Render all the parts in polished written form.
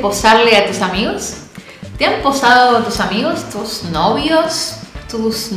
posarle a tus amigos? ¿Te han posado tus amigos, tus novios, tus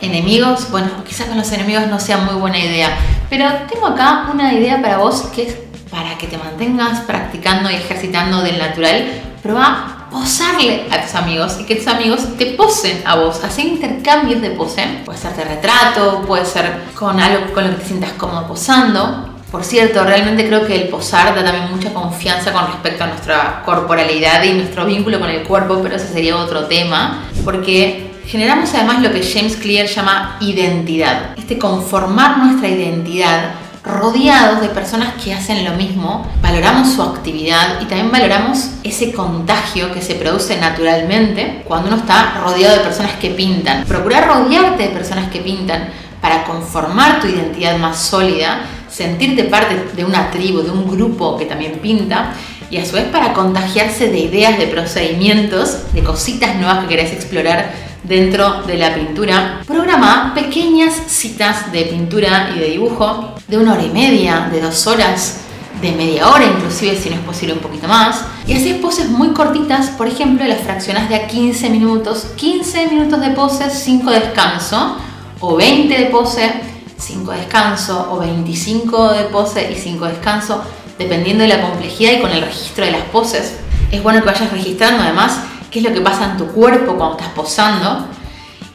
enemigos? Bueno, quizás con los enemigos no sea muy buena idea, pero tengo acá una idea para vos que es para que te mantengas practicando y ejercitando del natural. Prueba posarle a tus amigos y que tus amigos te posen a vos. Hacer intercambios de pose. Puede ser de retrato, puede ser con algo con lo que te sientas cómodo posando. Por cierto, realmente creo que el posar da también mucha confianza con respecto a nuestra corporalidad y nuestro vínculo con el cuerpo, pero ese sería otro tema, porque generamos además lo que James Clear llama identidad. Conformar nuestra identidad rodeados de personas que hacen lo mismo, valoramos su actividad y también valoramos ese contagio que se produce naturalmente cuando uno está rodeado de personas que pintan. Procurar rodearte de personas que pintan para conformar tu identidad más sólida, sentirte parte de una tribu, de un grupo que también pinta, y a su vez para contagiarse de ideas, de procedimientos, de cositas nuevas que querés explorar dentro de la pintura. Programa pequeñas citas de pintura y de dibujo de 1 hora y media, de 2 horas, de media hora inclusive, si no es posible un poquito más, y haces poses muy cortitas. Por ejemplo, las fraccionás de a 15 minutos 15 minutos de pose, 5 de descanso, o 20 de pose, 5 de descanso, o 25 de pose y 5 de descanso, dependiendo de la complejidad y con el registro de las poses. Es bueno que vayas registrando además qué es lo que pasa en tu cuerpo cuando estás posando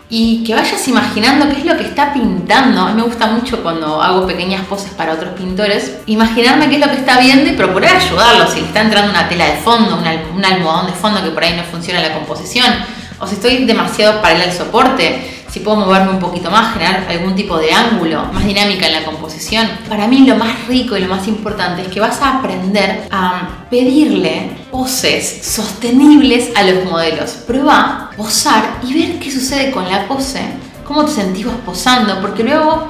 y que vayas imaginando qué es lo que está pintando. A mí me gusta mucho cuando hago pequeñas poses para otros pintores, imaginarme qué es lo que está viendo y procurar ayudarlo. Si le está entrando una tela de fondo, un almohadón de fondo que por ahí no funciona la composición, o si estoy demasiado paralela al soporte, si puedo moverme un poquito más, generar algún tipo de ángulo, más dinámica en la composición. Para mí lo más rico y lo más importante es que vas a aprender a pedirle poses sostenibles a los modelos. Prueba posar y ver qué sucede con la pose, cómo te sentís vos posando, porque luego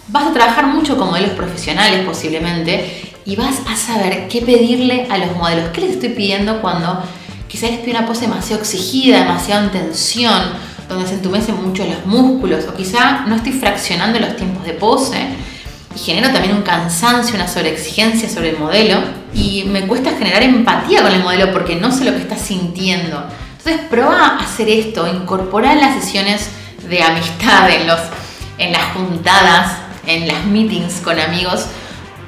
vas a trabajar mucho con modelos profesionales posiblemente y vas a saber qué pedirle a los modelos. ¿Qué les estoy pidiendo cuando quizás les pido una pose demasiado exigida, demasiado en tensión, donde se entumecen mucho los músculos, o quizá no estoy fraccionando los tiempos de pose y genero también un cansancio, una sobreexigencia sobre el modelo y me cuesta generar empatía con el modelo porque no sé lo que está sintiendo? Entonces prueba a hacer esto, incorpora en las sesiones de amistad, en las juntadas, en las meetings con amigos.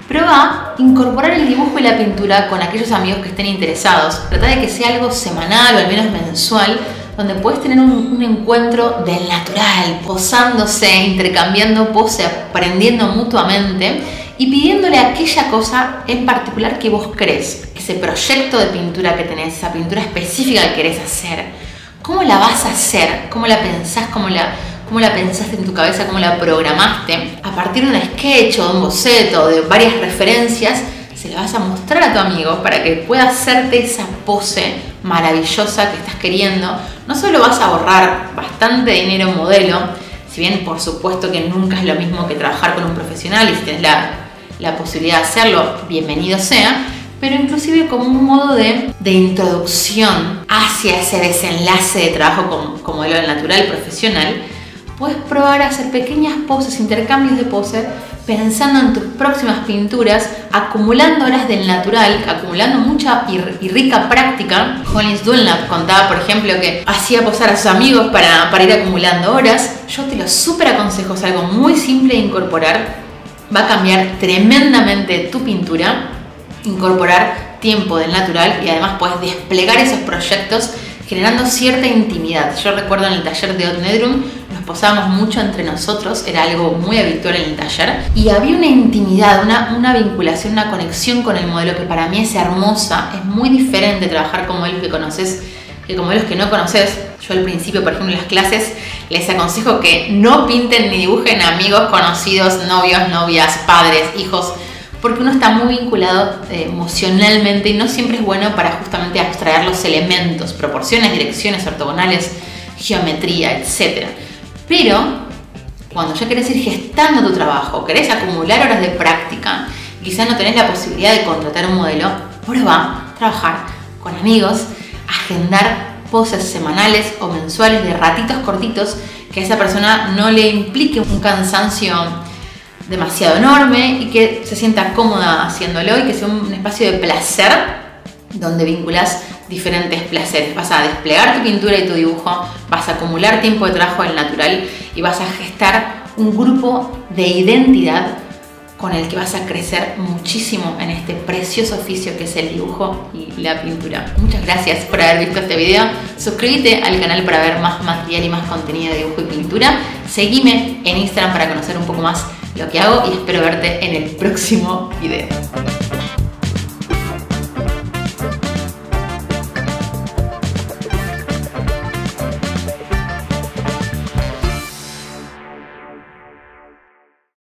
Prueba incorporar el dibujo y la pintura con aquellos amigos que estén interesados. Trata de que sea algo semanal o al menos mensual, donde puedes tener un encuentro del natural, posándose, intercambiando pose, aprendiendo mutuamente y pidiéndole aquella cosa en particular que vos querés, ese proyecto de pintura que tenés, esa pintura específica que querés hacer. ¿Cómo la vas a hacer? ¿Cómo la pensás? ¿Cómo la pensaste en tu cabeza? ¿Cómo la programaste? A partir de un sketch o de un boceto, de varias referencias, se la vas a mostrar a tu amigo para que pueda hacerte esa pose maravillosa que estás queriendo. No solo vas a ahorrar bastante dinero en modelo, si bien por supuesto que nunca es lo mismo que trabajar con un profesional y si tienes la posibilidad de hacerlo, bienvenido sea, pero inclusive como un modo de introducción hacia ese desenlace de trabajo con modelo natural profesional, puedes probar a hacer pequeñas poses, intercambios de poses, pensando en tus próximas pinturas, acumulando horas del natural, acumulando mucha y rica práctica. Collins Dunlap contaba, por ejemplo, que hacía posar a sus amigos para ir acumulando horas. Yo te lo súper aconsejo, es algo muy simple de incorporar. Va a cambiar tremendamente tu pintura, incorporar tiempo del natural y además puedes desplegar esos proyectos generando cierta intimidad. Yo recuerdo en el taller de Odd Nedrum nos posábamos mucho entre nosotros, era algo muy habitual en el taller y había una intimidad, una vinculación, una conexión con el modelo que para mí es hermosa. Es muy diferente trabajar con modelos que conoces que con modelos que no conoces. Yo al principio, por ejemplo, en las clases les aconsejo que no pinten ni dibujen amigos, conocidos, novios, novias, padres, hijos, porque uno está muy vinculado emocionalmente y no siempre es bueno para justamente abstraer los elementos, proporciones, direcciones, ortogonales, geometría, etc. Pero cuando ya querés ir gestando tu trabajo, querés acumular horas de práctica, quizás no tenés la posibilidad de contratar un modelo, prueba a trabajar con amigos, agendar poses semanales o mensuales de ratitos cortitos que a esa persona no le implique un cansancio demasiado enorme y que se sienta cómoda haciéndolo y que sea un espacio de placer donde vinculás diferentes placeres. Vas a desplegar tu pintura y tu dibujo, vas a acumular tiempo de trabajo del natural y vas a gestar un grupo de identidad con el que vas a crecer muchísimo en este precioso oficio que es el dibujo y la pintura. Muchas gracias por haber visto este video. Suscríbete al canal para ver más material y más contenido de dibujo y pintura. Seguime en Instagram para conocer un poco más lo que hago y espero verte en el próximo video.